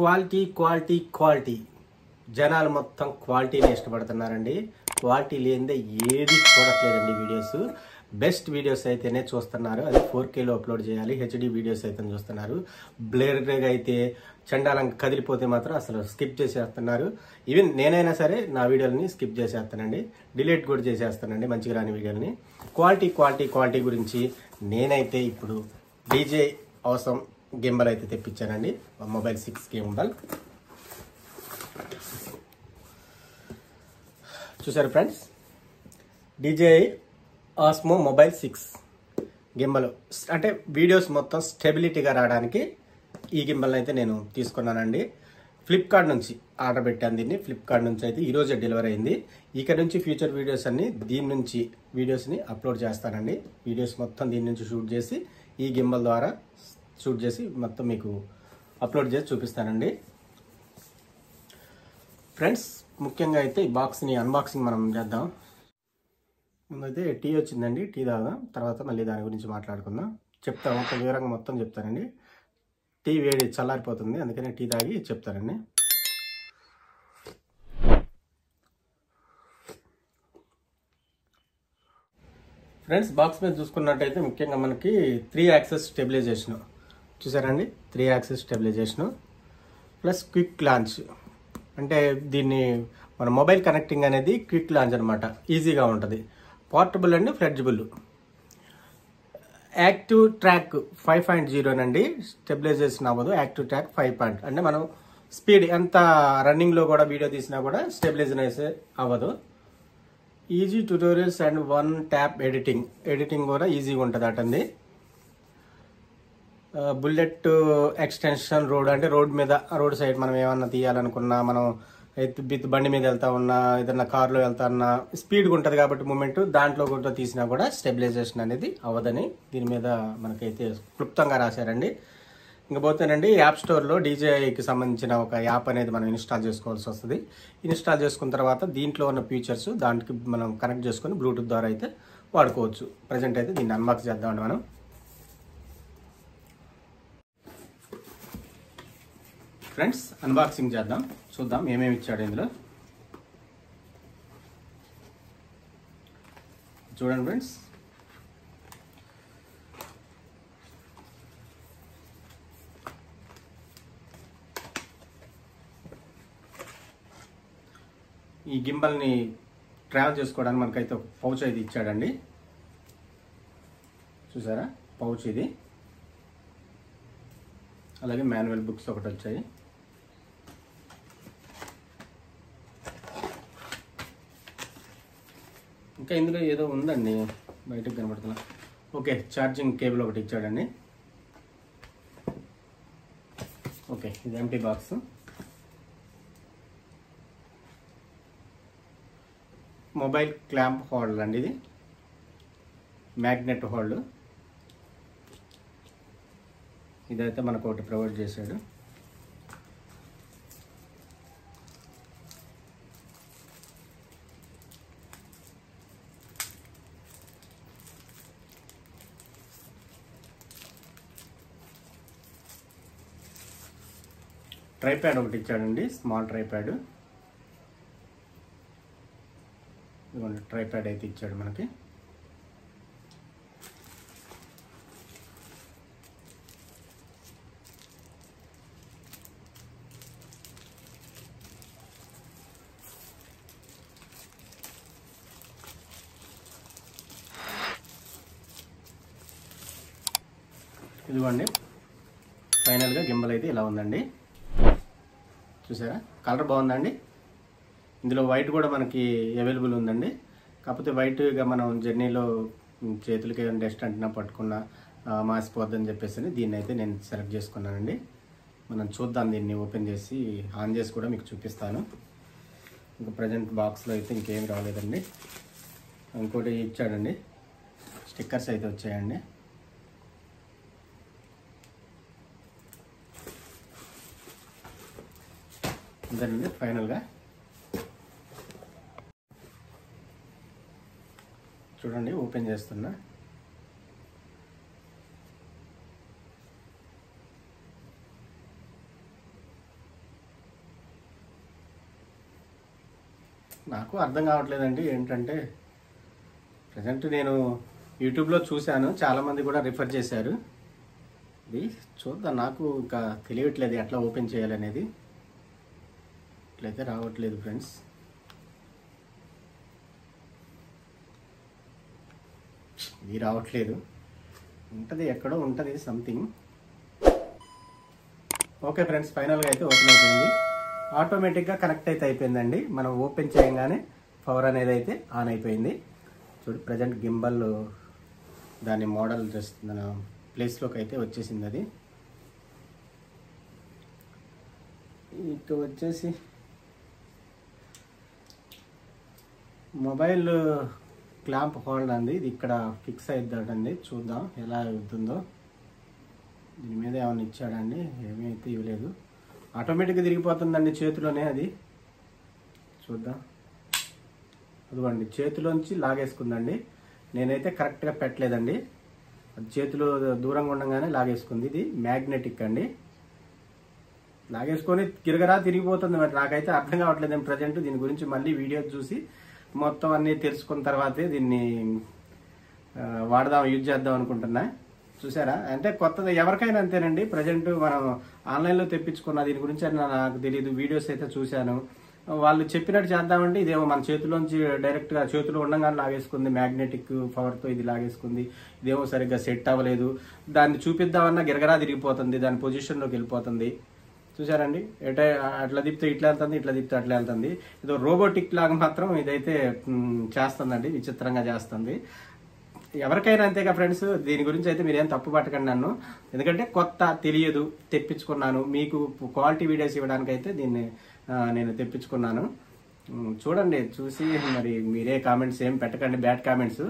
Quality quality quality జనాలు మొత్తం క్వాలిటీని ఇష్టపడుతున్నారండి. క్వాలిటీ లేనిదే ఏది చూడట్లేదండి. వీడియోస్ బెస్ట్ వీడియోస్ అయితేనే చూస్తున్నారు. అది 4Kలో అప్లోడ్ చేయాలి. హెచ్డి వీడియోస్ అయితే చూస్తున్నారు. బ్లర్గా అయితే చండాలంగా కదిలిపోతే మాత్రం అసలు స్కిప్ చేసేస్తున్నారు. ఈవెన్ నేనైనా సరే నా వీడియోలని స్కిప్ చేసేస్తానండి, డిలీట్ కూడా చేసేస్తానండి మంచిగా రాని వీడియోని. క్వాలిటీ క్వాలిటీ క్వాలిటీ గురించి నేనైతే ఇప్పుడు డీజే అవసరం గింబల్ అయితే తెప్పించానండి. మొబైల్ 6 గింబల్ చూసారు friends. DJI Osmo Mobile 6 gimbal అంటే వీడియోస్ మొత్తం స్టెబిలిటీగా రావడానికి ఈ గింబల్ అయితే నేను తీసుకున్నానండి. ఫ్లిప్కార్ట్ నుంచి ఆర్డర్ పెట్టాను. దీన్ని ఫ్లిప్కార్ట్ నుంచి అయితే ఈరోజే డెలివరీ అయింది. ఇక్కడ నుంచి ఫ్యూచర్ వీడియోస్ అన్ని దీని నుంచి వీడియోస్ని అప్లోడ్ చేస్తానండి. వీడియోస్ మొత్తం దీని నుంచి షూట్ చేసి ఈ గింబల్ ద్వారా షూట్ చేసి మొత్తం మీకు అప్లోడ్ చేసి చూపిస్తానండి. ఫ్రెండ్స్ ముఖ్యంగా అయితే ఈ బాక్స్ని అన్బాక్సింగ్ మనం చేద్దాం. ముందైతే టీ వచ్చిందండి, టీ తాగుదాం. తర్వాత మళ్ళీ దాని గురించి మాట్లాడుకుందాం. చెప్తాను, ఒక వివరంగా మొత్తం చెప్తానండి. టీ వేడి చల్లారిపోతుంది, అందుకని టీ తాగి చెప్తానండి. ఫ్రెండ్స్ బాక్స్ మీద చూసుకున్నట్టయితే ముఖ్యంగా మనకి 3 యాక్సెస్ స్టెబిలైజేషన్ చూసారండి. 3 axis stabilization plus quick launch. అంటే దీన్ని మన మొబైల్ కనెక్టింగ్ అనేది క్విక్ లాంచ్ అనమాట, ఈజీగా ఉంటుంది. Portable and flexible. Active track 5.0 నండి. స్టెబిలైజేషన్ అవ్వదు. Active track 5. అంటే మనం స్పీడ్ ఎంత రన్నింగ్లో కూడా వీడియో తీసినా కూడా స్టెబిలైజేషన్ అవ్వదు. Easy tutorials and 1 tap editing కూడా ఈజీగా ఉంటుంది అటండి. బుల్లెట్ ఎక్స్టెన్షన్ రోడ్, అంటే రోడ్ సైడ్ మనం ఏమన్నా తీయాలనుకున్నా, మనం బండి మీద వెళ్తా ఉన్నా, ఏదన్నా కార్లో వెళ్తా ఉన్నా స్పీడ్గా ఉంటుంది కాబట్టి మూమెంట్ దాంట్లో కూడా తీసినా కూడా స్టెబిలైజేషన్ అనేది అవ్వదని దీని మీద మనకైతే క్లుప్తంగా రాశారండి. ఇంకపోతేనండి యాప్ స్టోర్లో DJIకి సంబంధించిన ఒక యాప్ అనేది మనం ఇన్స్టాల్ చేసుకోవాల్సి వస్తుంది. ఇన్స్టాల్ చేసుకున్న తర్వాత దీంట్లో ఉన్న ఫీచర్స్ దానికి మనం కనెక్ట్ చేసుకొని బ్లూటూత్ ద్వారా అయితే వాడుకోవచ్చు. ప్రజెంట్ అయితే దీన్ని అన్బాక్స్ చేద్దామండి మనం. ఫ్రెండ్స్ అన్బాక్సింగ్ చేద్దాం, చూద్దాం ఏమేమి ఇచ్చాడు ఇందులో. చూడండి ఫ్రెండ్స్, ఈ గింబల్ని ట్రావెల్ చేసుకోవడానికి మనకైతే ఒక పౌచ్ అయితే ఇచ్చాడండి. చూసారా పౌచ్ ఇది. అలాగే మాన్యువల్ బుక్స్ ఒకటి వచ్చాయి. ఇంకా ఇందులో ఏదో ఉందండి, బయటకు కనబడుతున్నా. ఓకే, ఛార్జింగ్ కేబుల్ ఒకటి ఇచ్చాడండి. ఓకే, ఇది empty box. Mobile clamp holder అండి ఇది, మ్యాగ్నెట్ హోల్డ్. ఇదైతే మనకు ఒకటి ప్రొవైడ్ చేశాడు. ట్రైప్యాడ్ ఒకటి ఇచ్చాడండి, స్మాల్ ట్రైప్యాడ్. ఇదిగోండి ట్రైప్యాడ్ అయితే ఇచ్చాడు మనకి. ఇదిగోండి ఫైనల్గా గింబల్ అయితే ఇలా ఉందండి. చూసారా, కలర్ బాగుందండి. ఇందులో వైట్ కూడా మనకి అవైలబుల్ ఉందండి. కాకపోతే వైట్గా మనం జర్నీలో చేతులకి ఏమైనా డస్ట్ అంటున్నా పట్టుకున్నా మాసిపోద్దని చెప్పేసి దీన్ని అయితే నేను సెలెక్ట్ చేసుకున్నానండి. మనం చూద్దాం, దీన్ని ఓపెన్ చేసి ఆన్ చేసి కూడా మీకు చూపిస్తాను. ఇంకా ప్రజెంట్ బాక్స్లో అయితే ఇంకేం రాలేదండి. ఇంకోటి ఇచ్చాడండి, స్టిక్కర్స్ అయితే వచ్చాయండి. అంతేనండి. ఫైనల్గా చూడండి, ఓపెన్ చేస్తున్నా. నాకు అర్థం కావట్లేదండి ఏంటంటే. ప్రజెంట్ నేను యూట్యూబ్లో చూశాను, చాలామంది కూడా రిఫర్ చేశారు. ఇది చూద్దాం, నాకు ఇంకా తెలియట్లేదు ఎట్లా ఓపెన్ చేయాలనేది. ఇట్లయితే రావట్లేదు ఫ్రెండ్స్. ఇది రావట్లేదు, ఉంటుంది ఎక్కడో ఉంటుంది సంథింగ్. ఓకే ఫ్రెండ్స్, ఫైనల్గా అయితే ఓపెన్ అయిపోయింది. ఆటోమేటిక్గా కనెక్ట్ అయితే అయిపోయిందండి. మనం ఓపెన్ చేయగానే పవర్ అనేది అయితే ఆన్ అయిపోయింది. చూడు, ప్రజెంట్ గింబల్ దాని మోడల్ జస్ట్ మన ప్లేస్లోకి అయితే వచ్చేసింది. అది ఇటు వచ్చేసి మొబైల్ క్లాంప్ హోల్డ్ అండి, ఇది ఇక్కడ ఫిక్స్ అయిద్దండి. చూద్దాం ఎలా అవుతుందో. దీని మీద ఏమైనా ఇచ్చాడండి, ఏమీ అయితే ఇవ్వలేదు. ఆటోమేటిక్గా తిరిగిపోతుందండి చేతిలోనే. అది చూద్దాం. అదిగోండి, చేతిలోంచి లాగేసుకుందండి. నేనైతే కరెక్ట్గా పెట్టలేదండి, అది చేతిలో దూరంగా ఉండగానే లాగేసుకుంది. ఇది మ్యాగ్నెటిక్ అండి, లాగేసుకొని గిరగరా తిరిగిపోతుంది. మరి నాకైతే అర్థం కావట్లేదు ప్రజెంట్. దీని గురించి మళ్ళీ వీడియో చూసి మొత్తం అన్నీ తెలుసుకున్న తర్వాతే దీన్ని వాడదాం, యూజ్ చేద్దాం అనుకుంటున్నా. చూసారా, అంటే కొత్తది ఎవరికైనా అంతేనండి. ప్రజెంట్ మనం ఆన్లైన్లో తెప్పించుకున్న దీని గురించి నాకు తెలియదు, వీడియోస్ అయితే చూశాను. వాళ్ళు చెప్పినట్టు చేద్దామంటే ఇదేమో మన చేతిలోంచి డైరెక్ట్గా చేతిలో ఉండగానే లాగేసుకుంది. మ్యాగ్నెటిక్ పవర్తో ఇది లాగేసుకుంది. ఇదేమో సరిగ్గా సెట్ అవ్వలేదు. దాన్ని చూపిద్దామన్నా గిరగరా తిరిగిపోతుంది, దాని పొజిషన్లోకి వెళ్ళిపోతుంది. చూసారండి, అట్లా తిప్పితే ఇట్లా వెళ్తుంది, ఇట్లా తిప్పితే అట్లా వెళ్తుంది. ఏదో రోబోటిక్ లాగా మాత్రం ఇదైతే చేస్తుందండి, విచిత్రంగా చేస్తుంది. ఎవరికైనా అంతేగా ఫ్రెండ్స్. దీని గురించి అయితే మీరేం తప్పు పట్టకండి నన్ను, ఎందుకంటే కొత్త తెలియదు, తెప్పించుకున్నాను. మీకు క్వాలిటీ వీడియోస్ ఇవ్వడానికి అయితే దీన్ని నేను తెప్పించుకున్నాను. చూడండి, చూసి మరి మీరే కామెంట్స్ ఏం పెట్టకండి, బ్యాడ్ కామెంట్స్.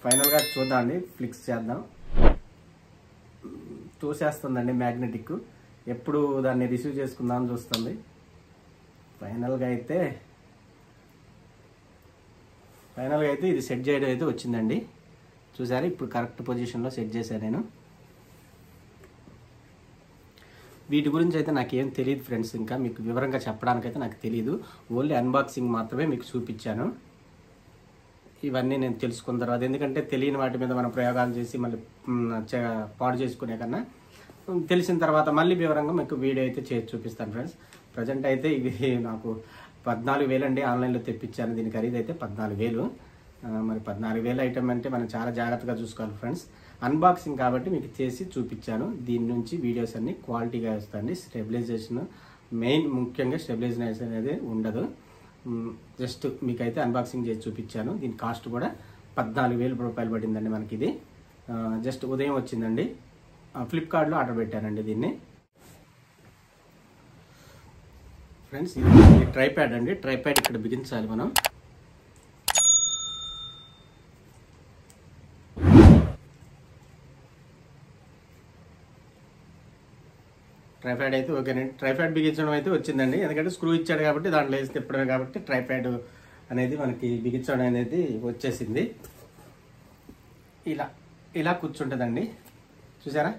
ఫైనల్గా చూద్దామండి, ఫ్లిక్స్ చేద్దాం. తోసేస్తుందండి మ్యాగ్నెటిక్, ఎప్పుడు దాన్ని రిసీవ్ చేసుకుందామని చూస్తుంది. ఫైనల్గా అయితే ఇది సెట్ చేయడం అయితే వచ్చిందండి. చూసారా, ఇప్పుడు కరెక్ట్ పొజిషన్లో సెట్ చేశాను నేను. వీటి గురించి అయితే నాకేం తెలియదు ఫ్రెండ్స్, ఇంకా మీకు వివరంగా చెప్పడానికైతే నాకు తెలియదు. ఓన్లీ అన్బాక్సింగ్ మాత్రమే మీకు చూపించాను. ఇవన్నీ నేను తెలుసుకున్న తర్వాత, ఎందుకంటే తెలియని వాటి మీద మనం ప్రయోగాలు చేసి మళ్ళీ పాడు చేసుకునే కన్నా తెలిసిన తర్వాత మళ్ళీ వివరంగా మీకు వీడియో అయితే చేసి చూపిస్తాను ఫ్రెండ్స్. ప్రజెంట్ అయితే ఇవి నాకు 14,000 అండి, ఆన్లైన్లో తెప్పించాను. దీని ఖరీదు అయితే 14,000. మరి 14,000 ఐటమ్ అంటే మనం చాలా జాగ్రత్తగా చూసుకోవాలి ఫ్రెండ్స్. అన్బాక్సింగ్ కాబట్టి మీకు చేసి చూపించాను. దీని నుంచి వీడియోస్ అన్ని క్వాలిటీగా వస్తాయండి. స్టెబిలైజేషన్ మెయిన్, ముఖ్యంగా స్టెబిలైజేషన్ అనేది ఉండదు. జస్ట్ మీకైతే అన్బాక్సింగ్ చేసి చూపించాను. దీని కాస్ట్ కూడా 14,000 రూపాయలు పడిందండి మనకి. ఇది జస్ట్ ఉదయం వచ్చిందండి, ఫ్లిప్కార్ట్లో ఆర్డర్ పెట్టానండి దీన్ని. ఫ్రెండ్స్, ఇది ట్రైప్యాడ్ అండి. ట్రైప్యాడ్ ఇక్కడ బిగించాలి మనం. ట్రైప్యాడ్ అయితే ఓకేనండి. ట్రైప్యాడ్ బిగించడం అయితే వచ్చిందండి, ఎందుకంటే స్క్రూ ఇచ్చాడు కాబట్టి దాంట్లో వేసి తిప్పడమే కాబట్టి ట్రైప్యాడ్ అనేది మనకి బిగించడం అనేది వచ్చేసింది. ఇలా కూర్చుంటుందండి. చూసారా,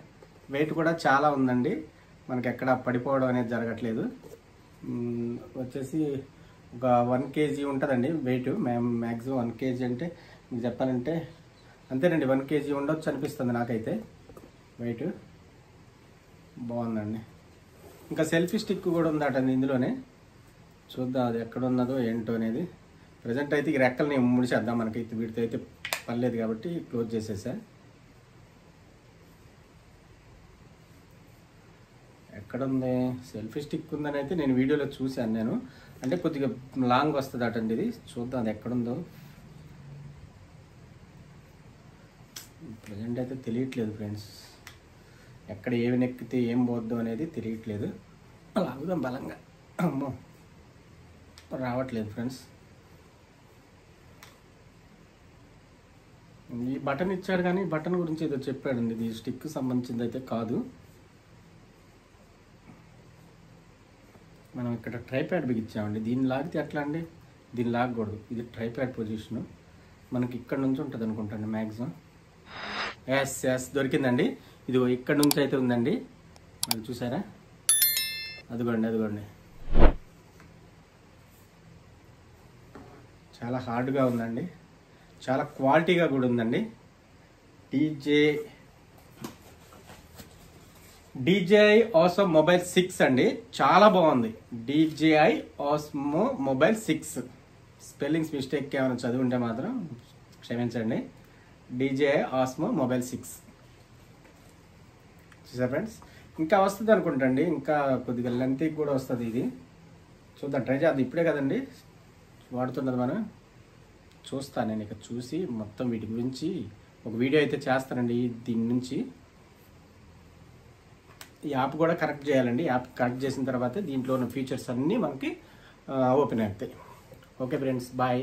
వెయిట్ కూడా చాలా ఉందండి, మనకి ఎక్కడ పడిపోవడం అనేది జరగట్లేదు. వచ్చేసి ఒక 1 kg ఉంటుందండి వెయిట్. మ్యాక్సిమం 1 kg అంటే మీకు చెప్పాలంటే అంతేనండి, 1 kg ఉండొచ్చు అనిపిస్తుంది నాకైతే వెయిట్. బాగుందండి. ఇంకా సెల్ఫీ స్టిక్ కూడా ఉందటండి ఇందులోనే. చూద్దాం అది ఎక్కడ ఉన్నదో ఏంటో అనేది. ప్రజెంట్ అయితే ఈ రెక్కల్ని ముడిచేద్దాం, మనకైతే వీటితో అయితే పర్లేదు కాబట్టి క్లోజ్ చేసేసా. ఎక్కడ ఉంది సెల్ఫీ స్టిక్ ఉందని అయితే నేను వీడియోలో చూశాను నేను. అంటే కొద్దిగా లాంగ్ వస్తుంది అటండి ఇది. చూద్దాం అది ఎక్కడుందో. ప్రజెంట్ అయితే తెలియట్లేదు ఫ్రెండ్స్, ఎక్కడ ఏమి నెక్కితే ఏం పోద్దు అనేది తెలియట్లేదు. లాగుదాం బలంగా. అమ్మో, రావట్లేదు ఫ్రెండ్స్. ఈ బటన్ ఇచ్చాడు కానీ బటన్ గురించి ఏదో చెప్పాడండి, ఇది స్టిక్ సంబంధించింది అయితే కాదు. మనం ఇక్కడ ట్రైప్యాడ్ బిగించామండి. దీన్ని లాగితే ఎట్లా అండి, దీన్ని లాగకూడదు. ఇది ట్రైప్యాడ్ పొజిషను, మనకి ఇక్కడ నుంచి ఉంటుంది అనుకుంటాను మ్యాక్సిమం. ఎస్ దొరికిందండి. ఇది ఇక్కడ నుంచి అయితే ఉందండి, అది చూసారా, అదిగోండి. చాలా హార్డ్గా ఉందండి, చాలా క్వాలిటీగా కూడా ఉందండి. DJI Osmo Mobile 6 అండి, చాలా బాగుంది. DJI Osmo Mobile 6. Spellings mistake ఏమైనా చదివి ఉంటే మాత్రం క్షమించండి. DJI Osmo Mobile 6 చూసా ఫ్రెండ్స్. ఇంకా వస్తుంది అనుకుంటండి, ఇంకా కొద్దిగా లెంత్ కూడా వస్తుంది. ఇది చూద్దాం, ట్రై చేద్దాం. ఇప్పుడే కదండి వాడుతున్నది మనం. చూస్తాను నేను ఇక చూసి మొత్తం వీటి గురించి ఒక వీడియో అయితే చేస్తానండి. దీని నుంచి ఈ యాప్ కూడా కరెక్ట్ చేయాలండి. యాప్ కరెక్ట్ చేసిన తర్వాత దీంట్లో ఉన్న ఫీచర్స్ అన్నీ మనకి ఓపెన్ అవుతాయి. Okay friends, bye.